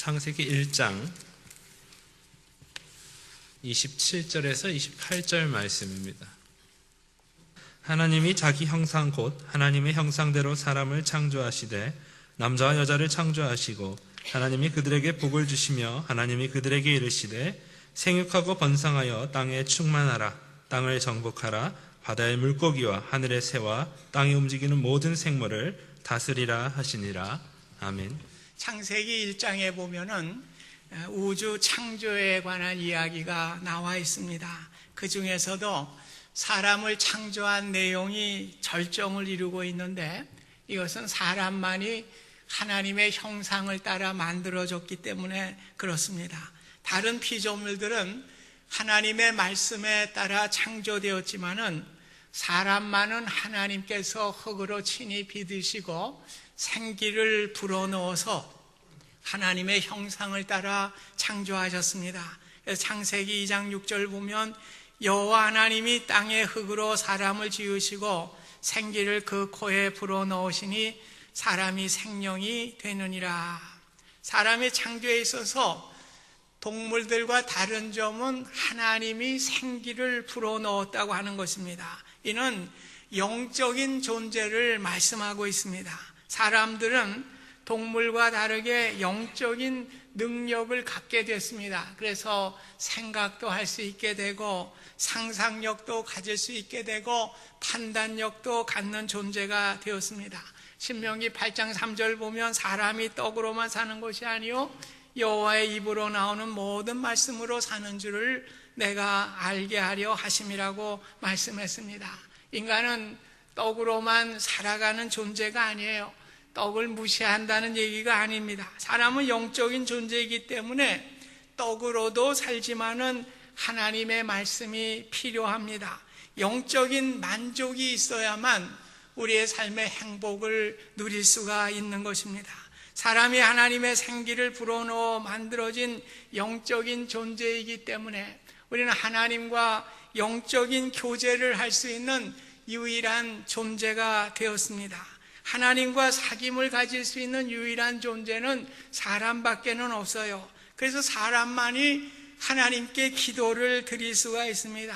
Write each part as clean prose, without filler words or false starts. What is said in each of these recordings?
창세기 1장 27절에서 28절 말씀입니다. 하나님이 자기 형상 곧 하나님의 형상대로 사람을 창조하시되 남자와 여자를 창조하시고 하나님이 그들에게 복을 주시며 하나님이 그들에게 이르시되 생육하고 번성하여 땅에 충만하라. 땅을 정복하라. 바다의 물고기와 하늘의 새와 땅에 움직이는 모든 생물을 다스리라 하시니라. 아멘. 창세기 1장에 보면은 우주 창조에 관한 이야기가 나와 있습니다. 그 중에서도 사람을 창조한 내용이 절정을 이루고 있는데, 이것은 사람만이 하나님의 형상을 따라 만들어졌기 때문에 그렇습니다. 다른 피조물들은 하나님의 말씀에 따라 창조되었지만은 사람만은 하나님께서 흙으로 친히 빚으시고 생기를 불어넣어서 하나님의 형상을 따라 창조하셨습니다. 그래서 창세기 2장 6절 보면 여호와 하나님이 땅의 흙으로 사람을 지으시고 생기를 그 코에 불어넣으시니 사람이 생명이 되느니라. 사람의 창조에 있어서 동물들과 다른 점은 하나님이 생기를 불어넣었다고 하는 것입니다. 이는 영적인 존재를 말씀하고 있습니다. 사람들은 동물과 다르게 영적인 능력을 갖게 됐습니다. 그래서 생각도 할 수 있게 되고 상상력도 가질 수 있게 되고 판단력도 갖는 존재가 되었습니다. 신명기 8장 3절 보면 사람이 떡으로만 사는 것이 아니요 여호와의 입으로 나오는 모든 말씀으로 사는 줄을 내가 알게 하려 하심이라고 말씀했습니다. 인간은 떡으로만 살아가는 존재가 아니에요. 떡을 무시한다는 얘기가 아닙니다. 사람은 영적인 존재이기 때문에 떡으로도 살지만은 하나님의 말씀이 필요합니다. 영적인 만족이 있어야만 우리의 삶의 행복을 누릴 수가 있는 것입니다. 사람이 하나님의 생기를 불어넣어 만들어진 영적인 존재이기 때문에 우리는 하나님과 영적인 교제를 할 수 있는 유일한 존재가 되었습니다. 하나님과 사귐을 가질 수 있는 유일한 존재는 사람밖에는 없어요. 그래서 사람만이 하나님께 기도를 드릴 수가 있습니다.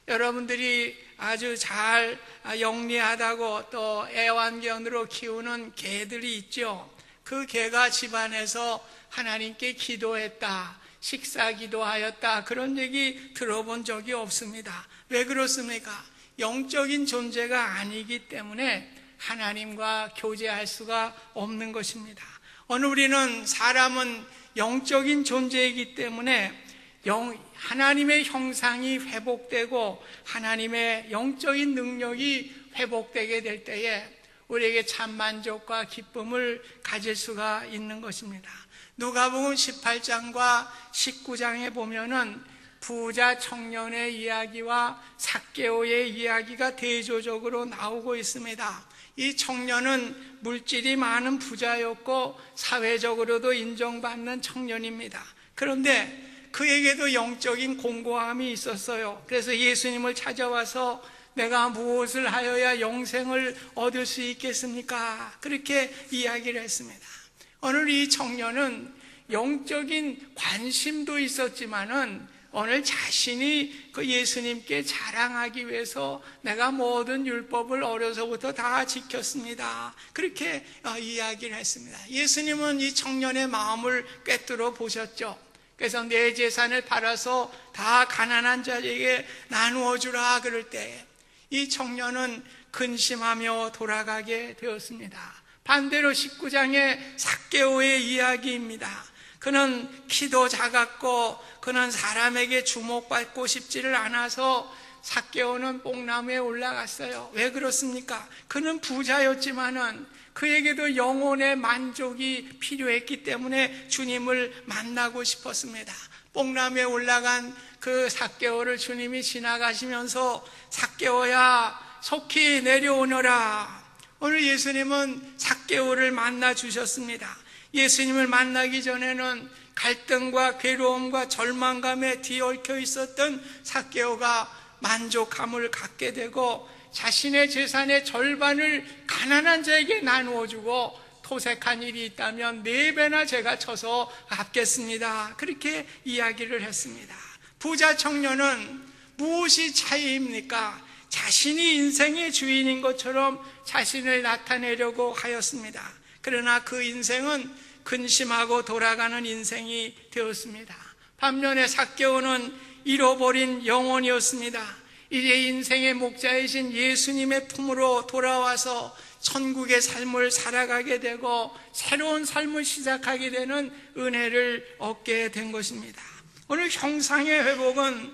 여러분들이 아주 잘 영리하다고 또 애완견으로 키우는 개들이 있죠. 그 개가 집안에서 하나님께 기도했다, 식사 기도하였다, 그런 얘기 들어본 적이 없습니다. 왜 그렇습니까? 영적인 존재가 아니기 때문에 하나님과 교제할 수가 없는 것입니다. 오늘 우리는 사람은 영적인 존재이기 때문에 하나님의 형상이 회복되고 하나님의 영적인 능력이 회복되게 될 때에 우리에게 참 만족과 기쁨을 가질 수가 있는 것입니다. 누가복음 18장과 19장에 보면은 부자 청년의 이야기와 삭개오의 이야기가 대조적으로 나오고 있습니다. 이 청년은 물질이 많은 부자였고 사회적으로도 인정받는 청년입니다. 그런데 그에게도 영적인 공고함이 있었어요. 그래서 예수님을 찾아와서 내가 무엇을 하여야 영생을 얻을 수 있겠습니까? 그렇게 이야기를 했습니다. 오늘 이 청년은 영적인 관심도 있었지만은 오늘 자신이 그 예수님께 자랑하기 위해서 내가 모든 율법을 어려서부터 다 지켰습니다. 그렇게 이야기를 했습니다. 예수님은 이 청년의 마음을 꿰뚫어 보셨죠. 그래서 내 재산을 팔아서 다 가난한 자에게 나누어 주라 그럴 때 이 청년은 근심하며 돌아가게 되었습니다. 반대로 19장의 삭개오의 이야기입니다. 그는 키도 작았고 그는 사람에게 주목받고 싶지를 않아서 삭개오는 뽕나무에 올라갔어요. 왜 그렇습니까? 그는 부자였지만은 그에게도 영혼의 만족이 필요했기 때문에 주님을 만나고 싶었습니다. 뽕나무에 올라간 그 삭개오를 주님이 지나가시면서 삭개오야 속히 내려오너라. 오늘 예수님은 삭개오를 만나 주셨습니다. 예수님을 만나기 전에는 갈등과 괴로움과 절망감에 뒤얽혀 있었던 삭개오가 만족함을 갖게 되고 자신의 재산의 절반을 가난한 자에게 나누어 주고 토색한 일이 있다면 4배나 제가 쳐서 갚겠습니다. 그렇게 이야기를 했습니다. 부자 청년은 무엇이 차이입니까? 자신이 인생의 주인인 것처럼 자신을 나타내려고 하였습니다. 그러나 그 인생은 근심하고 돌아가는 인생이 되었습니다. 반면에 삭개오는 잃어버린 영혼이었습니다. 이제 인생의 목자이신 예수님의 품으로 돌아와서 천국의 삶을 살아가게 되고 새로운 삶을 시작하게 되는 은혜를 얻게 된 것입니다. 오늘 형상의 회복은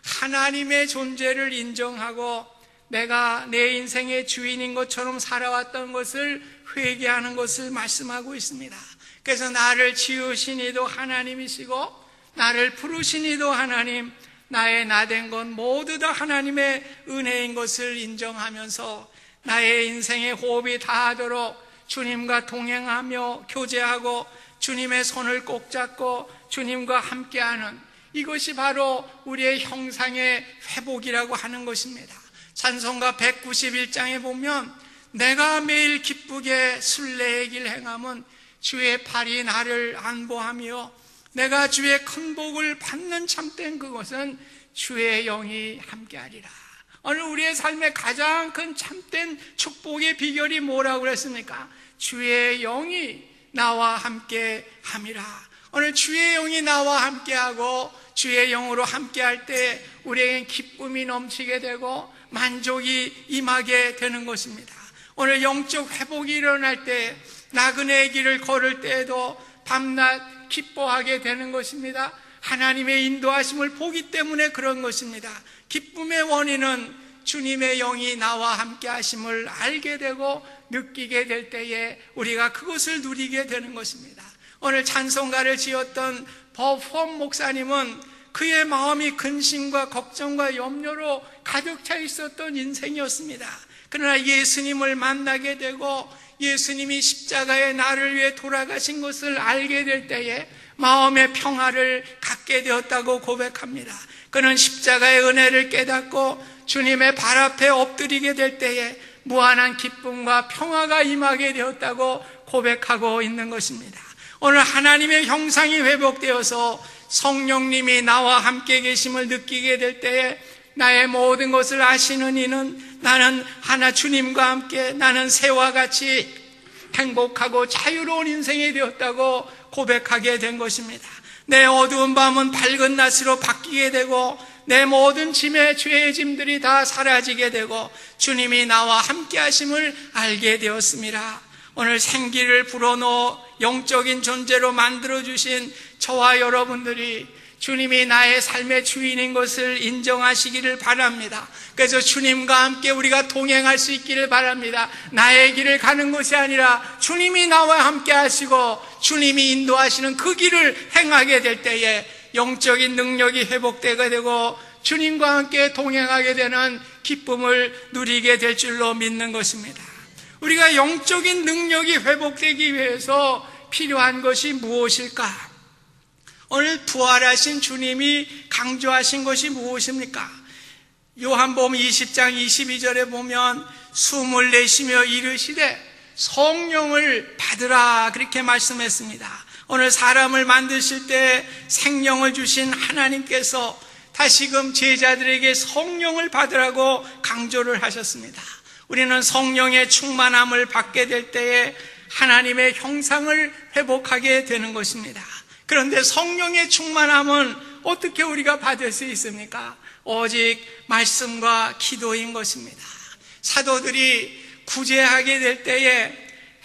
하나님의 존재를 인정하고 내가 내 인생의 주인인 것처럼 살아왔던 것을 회개하는 것을 말씀하고 있습니다. 그래서 나를 지으신 이도 하나님이시고 나를 부르신 이도 하나님, 나의 나된 것 모두 다 하나님의 은혜인 것을 인정하면서 나의 인생의 호흡이 다하도록 주님과 동행하며 교제하고 주님의 손을 꼭 잡고 주님과 함께하는 이것이 바로 우리의 형상의 회복이라고 하는 것입니다. 찬송가 191장에 보면 내가 매일 기쁘게 순례의 길 행함은 주의 팔이 나를 안보하며 내가 주의 큰 복을 받는 참된 그것은 주의 영이 함께하리라. 오늘 우리의 삶의 가장 큰 참된 축복의 비결이 뭐라고 그랬습니까? 주의 영이 나와 함께 함이라. 오늘 주의 영이 나와 함께하고 주의 영으로 함께할 때 우리에겐 기쁨이 넘치게 되고 만족이 임하게 되는 것입니다. 오늘 영적 회복이 일어날 때 나그네의 길을 걸을 때에도 밤낮 기뻐하게 되는 것입니다. 하나님의 인도하심을 보기 때문에 그런 것입니다. 기쁨의 원인은 주님의 영이 나와 함께 하심을 알게 되고 느끼게 될 때에 우리가 그것을 누리게 되는 것입니다. 오늘 찬송가를 지었던 버폼 목사님은 그의 마음이 근심과 걱정과 염려로 가득 차 있었던 인생이었습니다. 그러나 예수님을 만나게 되고 예수님이 십자가에 나를 위해 돌아가신 것을 알게 될 때에 마음의 평화를 갖게 되었다고 고백합니다. 그는 십자가의 은혜를 깨닫고 주님의 발 앞에 엎드리게 될 때에 무한한 기쁨과 평화가 임하게 되었다고 고백하고 있는 것입니다. 오늘 하나님의 형상이 회복되어서 성령님이 나와 함께 계심을 느끼게 될 때에 나의 모든 것을 아시는 이는 나는 하나 주님과 함께 나는 새와 같이 행복하고 자유로운 인생이 되었다고 고백하게 된 것입니다. 내 어두운 밤은 밝은 낮으로 바뀌게 되고 내 모든 짐의 죄의 짐들이 다 사라지게 되고 주님이 나와 함께 하심을 알게 되었습니다. 오늘 생기를 불어넣어 영적인 존재로 만들어주신 저와 여러분들이 주님이 나의 삶의 주인인 것을 인정하시기를 바랍니다. 그래서 주님과 함께 우리가 동행할 수 있기를 바랍니다. 나의 길을 가는 것이 아니라 주님이 나와 함께 하시고 주님이 인도하시는 그 길을 행하게 될 때에 영적인 능력이 회복되게 되고 주님과 함께 동행하게 되는 기쁨을 누리게 될 줄로 믿는 것입니다. 우리가 영적인 능력이 회복되기 위해서 필요한 것이 무엇일까? 오늘 부활하신 주님이 강조하신 것이 무엇입니까? 요한복음 20장 22절에 보면 숨을 내쉬며 이르시되 성령을 받으라 그렇게 말씀했습니다. 오늘 사람을 만드실 때 생명을 주신 하나님께서 다시금 제자들에게 성령을 받으라고 강조를 하셨습니다. 우리는 성령의 충만함을 받게 될 때에 하나님의 형상을 회복하게 되는 것입니다. 그런데 성령의 충만함은 어떻게 우리가 받을 수 있습니까? 오직 말씀과 기도인 것입니다. 사도들이 구제하게 될 때에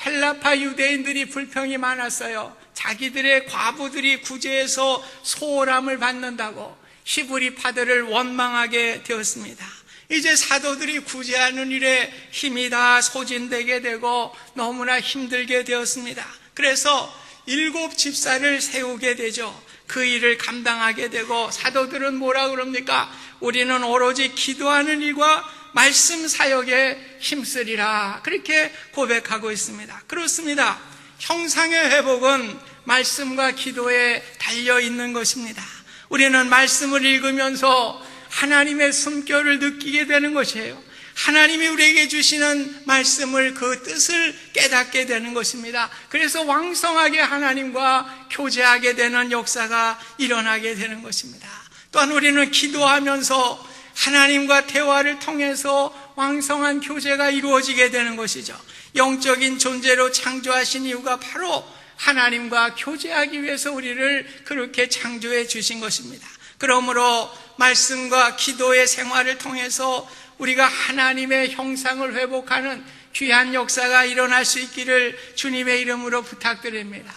헬라파 유대인들이 불평이 많았어요. 자기들의 과부들이 구제해서 소홀함을 받는다고 히브리파들을 원망하게 되었습니다. 이제 사도들이 구제하는 일에 힘이 다 소진되게 되고 너무나 힘들게 되었습니다. 그래서 7 집사를 세우게 되죠. 그 일을 감당하게 되고 사도들은 뭐라 그럽니까? 우리는 오로지 기도하는 일과 말씀 사역에 힘쓰리라 그렇게 고백하고 있습니다. 그렇습니다. 형상의 회복은 말씀과 기도에 달려있는 것입니다. 우리는 말씀을 읽으면서 하나님의 숨결을 느끼게 되는 것이에요. 하나님이 우리에게 주시는 말씀을 그 뜻을 깨닫게 되는 것입니다. 그래서 왕성하게 하나님과 교제하게 되는 역사가 일어나게 되는 것입니다. 또한 우리는 기도하면서 하나님과 대화를 통해서 왕성한 교제가 이루어지게 되는 것이죠. 영적인 존재로 창조하신 이유가 바로 하나님과 교제하기 위해서 우리를 그렇게 창조해 주신 것입니다. 그러므로 말씀과 기도의 생활을 통해서 우리가 하나님의 형상을 회복하는 귀한 역사가 일어날 수 있기를 주님의 이름으로 부탁드립니다.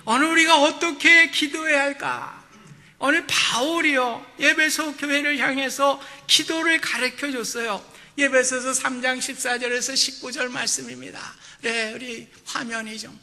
오늘 우리가 어떻게 기도해야 할까? 오늘 바울이요, 에베소 교회를 향해서 기도를 가르쳐 줬어요. 에베소서 3장 14절에서 19절 말씀입니다. 네, 우리 화면이 좀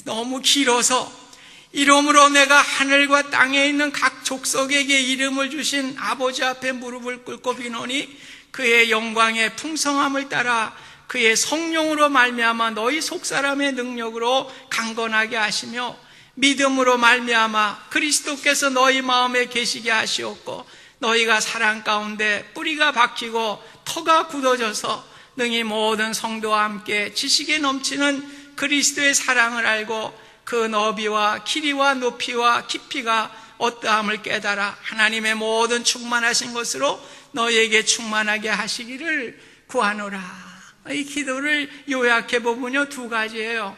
너무 길어서, 이러므로 내가 하늘과 땅에 있는 각 족속에게 이름을 주신 아버지 앞에 무릎을 꿇고 비노니 그의 영광의 풍성함을 따라 그의 성령으로 말미암아 너희 속사람의 능력으로 강건하게 하시며 믿음으로 말미암아 그리스도께서 너희 마음에 계시게 하시었고 너희가 사랑 가운데 뿌리가 박히고 터가 굳어져서 능히 모든 성도와 함께 지식에 넘치는 그리스도의 사랑을 알고 그 너비와 길이와 높이와 깊이가 어떠함을 깨달아 하나님의 모든 충만하신 것으로 너희에게 충만하게 하시기를 구하노라. 이 기도를 요약해 보면요, 두 가지예요.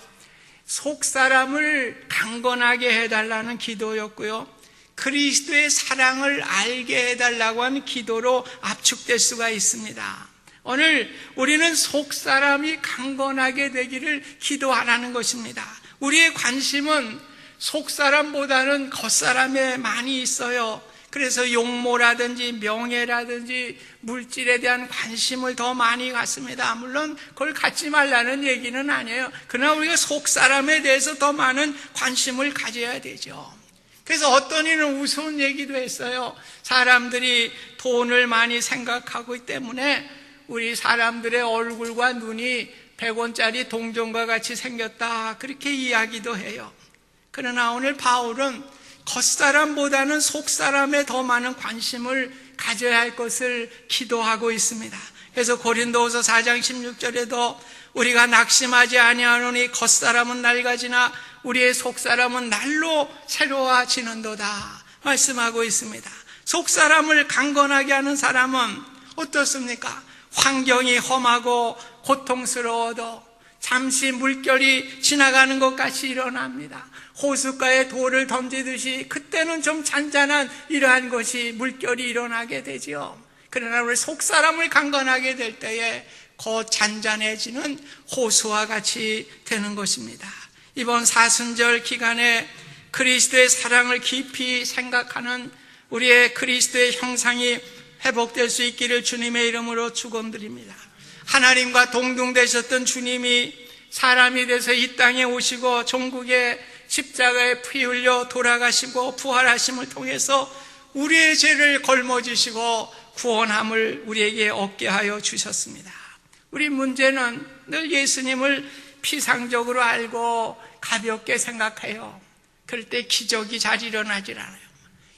속사람을 강건하게 해달라는 기도였고요, 그리스도의 사랑을 알게 해달라고 하는 기도로 압축될 수가 있습니다. 오늘 우리는 속사람이 강건하게 되기를 기도하라는 것입니다. 우리의 관심은 속사람보다는 겉사람에 많이 있어요. 그래서 용모라든지 명예라든지 물질에 대한 관심을 더 많이 갖습니다. 물론 그걸 갖지 말라는 얘기는 아니에요. 그러나 우리가 속사람에 대해서 더 많은 관심을 가져야 되죠. 그래서 어떤 이는 우스운 얘기도 했어요. 사람들이 돈을 많이 생각하기 때문에 우리 사람들의 얼굴과 눈이 100원짜리 동전과 같이 생겼다, 그렇게 이야기도 해요. 그러나 오늘 바울은 겉사람보다는 속사람에 더 많은 관심을 가져야 할 것을 기도하고 있습니다. 그래서 고린도후서 4장 16절에도 우리가 낙심하지 아니하노니 겉사람은 낡아지나 우리의 속사람은 날로 새로워지는도다 말씀하고 있습니다. 속사람을 강건하게 하는 사람은 어떻습니까? 환경이 험하고 고통스러워도 잠시 물결이 지나가는 것 같이 일어납니다. 호숫가에 돌을 던지듯이 그때는 좀 잔잔한 이러한 것이 물결이 일어나게 되지요. 그러나 우리 속사람을 강건하게 될 때에 곧 잔잔해지는 호수와 같이 되는 것입니다. 이번 사순절 기간에 그리스도의 사랑을 깊이 생각하는 우리의 그리스도의 형상이 회복될 수 있기를 주님의 이름으로 축원드립니다. 하나님과 동등되셨던 주님이 사람이 돼서 이 땅에 오시고 종국의 십자가에 피 흘려 돌아가시고 부활하심을 통해서 우리의 죄를 걸머지시고 구원함을 우리에게 얻게 하여 주셨습니다. 우리 문제는 늘 예수님을 피상적으로 알고 가볍게 생각해요. 그럴 때 기적이 잘 일어나질 않아요.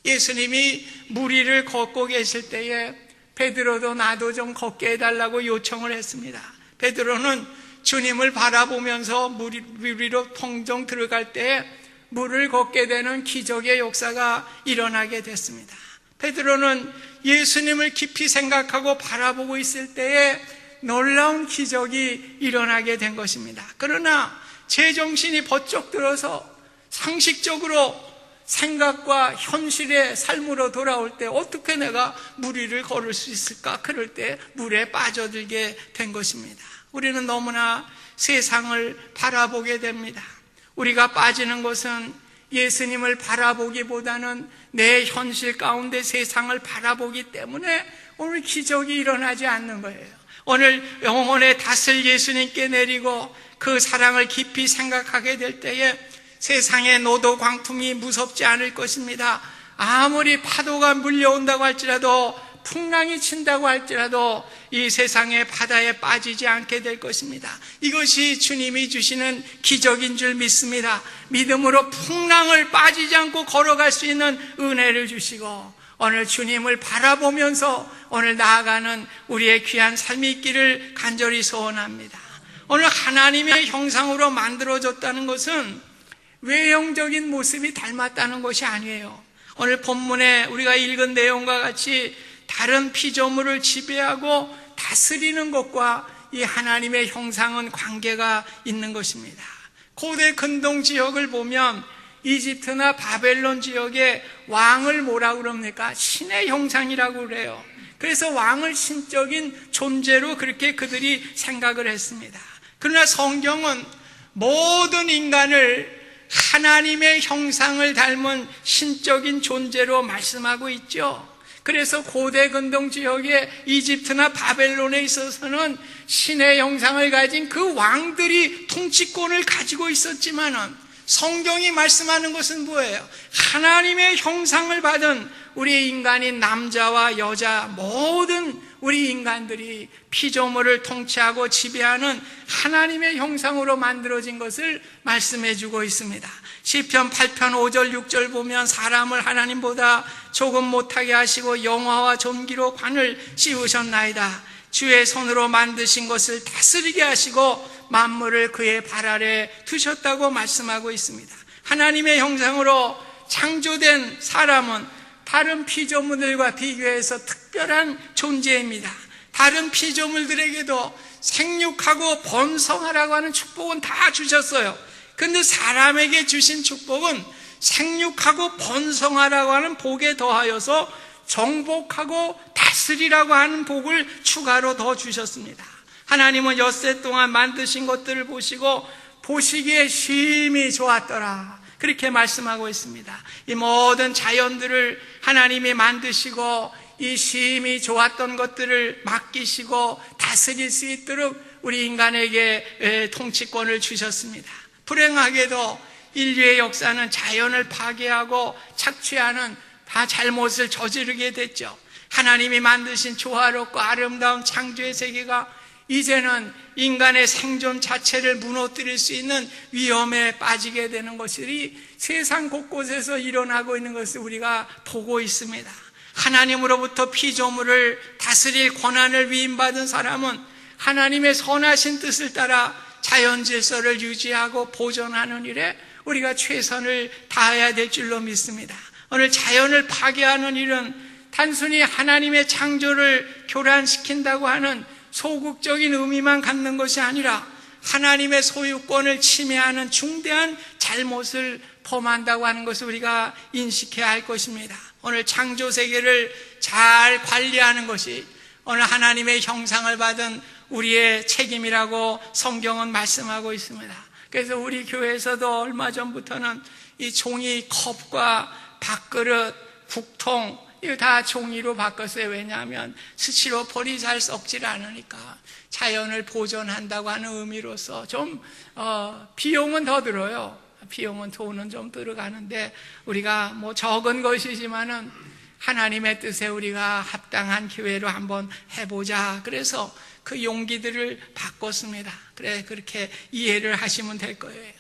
예수님이 물 위를 걷고 계실 때에 베드로도 나도 좀 걷게 해달라고 요청을 했습니다. 베드로는 주님을 바라보면서 물 위로 통정 들어갈 때 물을 걷게 되는 기적의 역사가 일어나게 됐습니다. 베드로는 예수님을 깊이 생각하고 바라보고 있을 때에 놀라운 기적이 일어나게 된 것입니다. 그러나 제정신이 번쩍 들어서 상식적으로 생각과 현실의 삶으로 돌아올 때 어떻게 내가 물 위를 걸을 수 있을까? 그럴 때 물에 빠져들게 된 것입니다. 우리는 너무나 세상을 바라보게 됩니다. 우리가 빠지는 것은 예수님을 바라보기보다는 내 현실 가운데 세상을 바라보기 때문에 오늘 기적이 일어나지 않는 거예요. 오늘 영혼의 닷을 예수님께 내리고 그 사랑을 깊이 생각하게 될 때에 세상의 노도 광풍이 무섭지 않을 것입니다. 아무리 파도가 물려온다고 할지라도 풍랑이 친다고 할지라도 이 세상의 바다에 빠지지 않게 될 것입니다. 이것이 주님이 주시는 기적인 줄 믿습니다. 믿음으로 풍랑을 빠지지 않고 걸어갈 수 있는 은혜를 주시고 오늘 주님을 바라보면서 오늘 나아가는 우리의 귀한 삶이 있기를 간절히 소원합니다. 오늘 하나님의 형상으로 만들어졌다는 것은 외형적인 모습이 닮았다는 것이 아니에요. 오늘 본문에 우리가 읽은 내용과 같이 다른 피조물을 지배하고 다스리는 것과 이 하나님의 형상은 관계가 있는 것입니다. 고대 근동 지역을 보면 이집트나 바벨론 지역의 왕을 뭐라고 그럽니까? 신의 형상이라고 그래요. 그래서 왕을 신적인 존재로 그렇게 그들이 생각을 했습니다. 그러나 성경은 모든 인간을 하나님의 형상을 닮은 신적인 존재로 말씀하고 있죠. 그래서 고대 근동 지역의 이집트나 바벨론에 있어서는 신의 형상을 가진 그 왕들이 통치권을 가지고 있었지만은 성경이 말씀하는 것은 뭐예요? 하나님의 형상을 받은 우리 인간인 남자와 여자 모든 우리 인간들이 피조물을 통치하고 지배하는 하나님의 형상으로 만들어진 것을 말씀해 주고 있습니다. 시편 8편 5절 6절 보면 사람을 하나님보다 조금 못하게 하시고 영화와 존귀로 관을 씌우셨나이다. 주의 손으로 만드신 것을 다스리게 하시고 만물을 그의 발 아래 두셨다고 말씀하고 있습니다. 하나님의 형상으로 창조된 사람은 다른 피조물들과 비교해서 특별한 존재입니다. 다른 피조물들에게도 생육하고 번성하라고 하는 축복은 다 주셨어요. 그런데 사람에게 주신 축복은 생육하고 번성하라고 하는 복에 더하여서 정복하고 다스리라고 하는 복을 추가로 더 주셨습니다. 하나님은 엿새 동안 만드신 것들을 보시고 보시기에 심히 좋았더라, 그렇게 말씀하고 있습니다. 이 모든 자연들을 하나님이 만드시고 이 심히 좋았던 것들을 맡기시고 다스릴 수 있도록 우리 인간에게 통치권을 주셨습니다. 불행하게도 인류의 역사는 자연을 파괴하고 착취하는 다 잘못을 저지르게 됐죠. 하나님이 만드신 조화롭고 아름다운 창조의 세계가 이제는 인간의 생존 자체를 무너뜨릴 수 있는 위험에 빠지게 되는 것이 세상 곳곳에서 일어나고 있는 것을 우리가 보고 있습니다. 하나님으로부터 피조물을 다스릴 권한을 위임받은 사람은 하나님의 선하신 뜻을 따라 자연 질서를 유지하고 보존하는 일에 우리가 최선을 다해야 될 줄로 믿습니다. 오늘 자연을 파괴하는 일은 단순히 하나님의 창조를 교란시킨다고 하는 소극적인 의미만 갖는 것이 아니라 하나님의 소유권을 침해하는 중대한 잘못을 범한다고 하는 것을 우리가 인식해야 할 것입니다. 오늘 창조 세계를 잘 관리하는 것이 오늘 하나님의 형상을 받은 우리의 책임이라고 성경은 말씀하고 있습니다. 그래서 우리 교회에서도 얼마 전부터는 이 종이 컵과 밥그릇, 국통 이거 다 종이로 바꿨어요. 왜냐하면 스티로폼이 잘 썩질 않으니까 자연을 보존한다고 하는 의미로서 좀 비용은 더 들어요. 비용은 돈은 좀 들어가는데 우리가 뭐 적은 것이지만은 하나님의 뜻에 우리가 합당한 기회로 한번 해보자. 그래서 그 용기들을 바꿨습니다. 그래, 그렇게 이해를 하시면 될 거예요.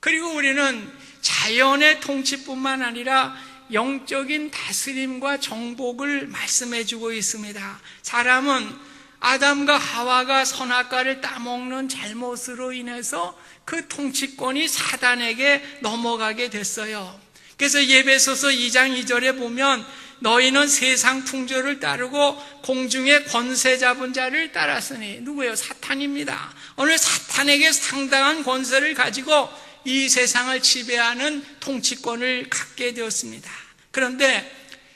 그리고 우리는 자연의 통치뿐만 아니라 영적인 다스림과 정복을 말씀해 주고 있습니다. 사람은 아담과 하와가 선악과를 따먹는 잘못으로 인해서 그 통치권이 사단에게 넘어가게 됐어요. 그래서 예배소서 2장 2절에 보면 너희는 세상 풍조를 따르고 공중의 권세 잡은 자를 따랐으니 누구예요? 사탄입니다. 오늘 사탄에게 상당한 권세를 가지고 이 세상을 지배하는 통치권을 갖게 되었습니다. 그런데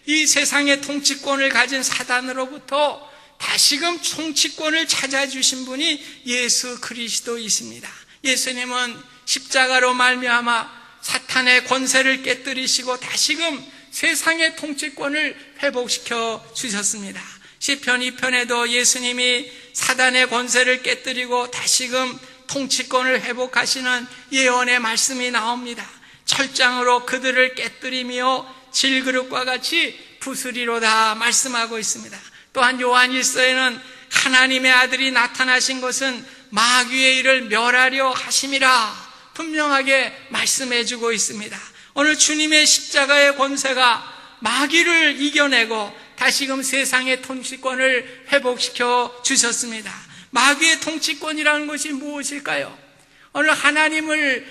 이 세상의 통치권을 가진 사단으로부터 다시금 통치권을 찾아주신 분이 예수 그리스도이십니다. 예수님은 십자가로 말미암아 사탄의 권세를 깨뜨리시고 다시금 세상의 통치권을 회복시켜 주셨습니다. 시편 2편에도 예수님이 사단의 권세를 깨뜨리고 다시금 통치권을 회복하시는 예언의 말씀이 나옵니다. 철장으로 그들을 깨뜨리며 질그릇과 같이 부수리로다 말씀하고 있습니다. 또한 요한 1서에는 하나님의 아들이 나타나신 것은 마귀의 일을 멸하려 하심이라 분명하게 말씀해 주고 있습니다. 오늘 주님의 십자가의 권세가 마귀를 이겨내고 다시금 세상의 통치권을 회복시켜 주셨습니다. 마귀의 통치권이라는 것이 무엇일까요? 오늘 하나님을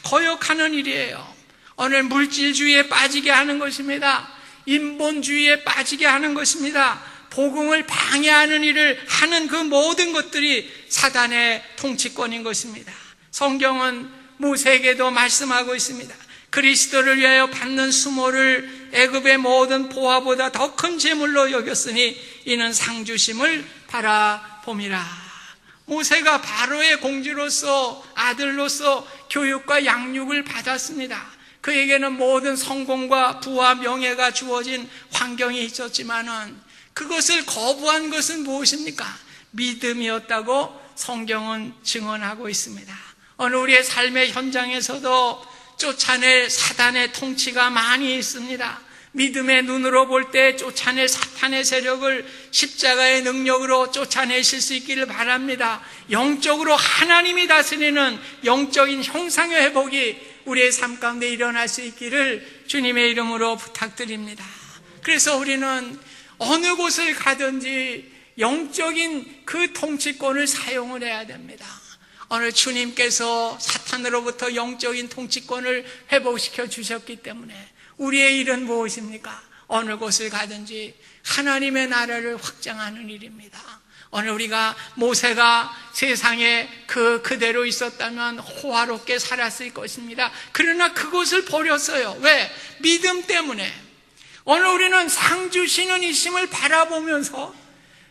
거역하는 일이에요. 오늘 물질주의에 빠지게 하는 것입니다. 인본주의에 빠지게 하는 것입니다. 복음을 방해하는 일을 하는 그 모든 것들이 사단의 통치권인 것입니다. 성경은 모세에게도 말씀하고 있습니다. 그리스도를 위하여 받는 수모를 애굽의 모든 보화보다 더 큰 재물로 여겼으니 이는 상주심을 바라봄이라. 모세가 바로의 공주로서 아들로서 교육과 양육을 받았습니다. 그에게는 모든 성공과 부와 명예가 주어진 환경이 있었지만은 그것을 거부한 것은 무엇입니까? 믿음이었다고 성경은 증언하고 있습니다. 어느 우리의 삶의 현장에서도 쫓아낼 사단의 통치가 많이 있습니다. 믿음의 눈으로 볼 때 쫓아낼 사탄의 세력을 십자가의 능력으로 쫓아내실 수 있기를 바랍니다. 영적으로 하나님이 다스리는 영적인 형상의 회복이 우리의 삶 가운데 일어날 수 있기를 주님의 이름으로 부탁드립니다. 그래서 우리는 어느 곳을 가든지 영적인 그 통치권을 사용을 해야 됩니다. 오늘 주님께서 사탄으로부터 영적인 통치권을 회복시켜 주셨기 때문에 우리의 일은 무엇입니까? 어느 곳을 가든지 하나님의 나라를 확장하는 일입니다. 오늘 우리가 모세가 세상에 그대로 있었다면 호화롭게 살았을 것입니다. 그러나 그곳을 버렸어요. 왜? 믿음 때문에. 오늘 우리는 상 주시는 이심을 바라보면서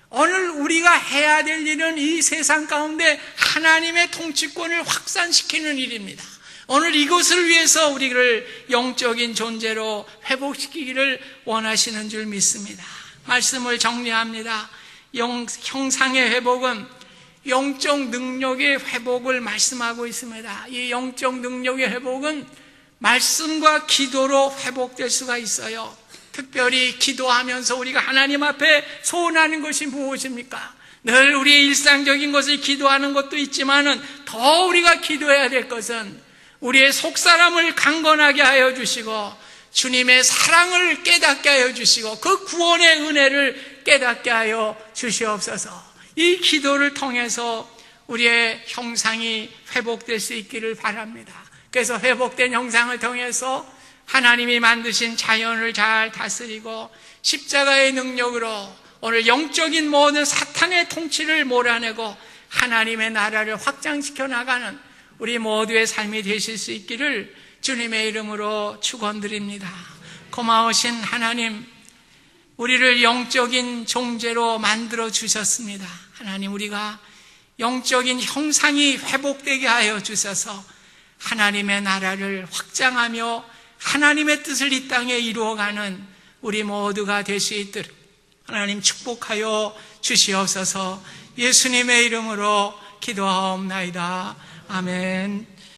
오늘 우리가 해야 될 일은 이 세상 가운데 하나님의 통치권을 확산시키는 일입니다. 오늘 이것을 위해서 우리를 영적인 존재로 회복시키기를 원하시는 줄 믿습니다. 말씀을 정리합니다. 형상의 회복은 영적 능력의 회복을 말씀하고 있습니다. 이 영적 능력의 회복은 말씀과 기도로 회복될 수가 있어요. 특별히 기도하면서 우리가 하나님 앞에 소원하는 것이 무엇입니까? 늘 우리의 일상적인 것을 기도하는 것도 있지만은 더 우리가 기도해야 될 것은 우리의 속사람을 강건하게 하여 주시고 주님의 사랑을 깨닫게 하여 주시고 그 구원의 은혜를 깨닫게 하여 주시옵소서. 이 기도를 통해서 우리의 형상이 회복될 수 있기를 바랍니다. 그래서 회복된 형상을 통해서 하나님이 만드신 자연을 잘 다스리고 십자가의 능력으로 오늘 영적인 모든 사탄의 통치를 몰아내고 하나님의 나라를 확장시켜 나가는 우리 모두의 삶이 되실 수 있기를 주님의 이름으로 축원드립니다. 고마우신 하나님, 우리를 영적인 존재로 만들어 주셨습니다. 하나님, 우리가 영적인 형상이 회복되게 하여 주셔서 하나님의 나라를 확장하며 하나님의 뜻을 이 땅에 이루어가는 우리 모두가 될 수 있도록 하나님 축복하여 주시옵소서. 예수님의 이름으로 기도하옵나이다. 아멘.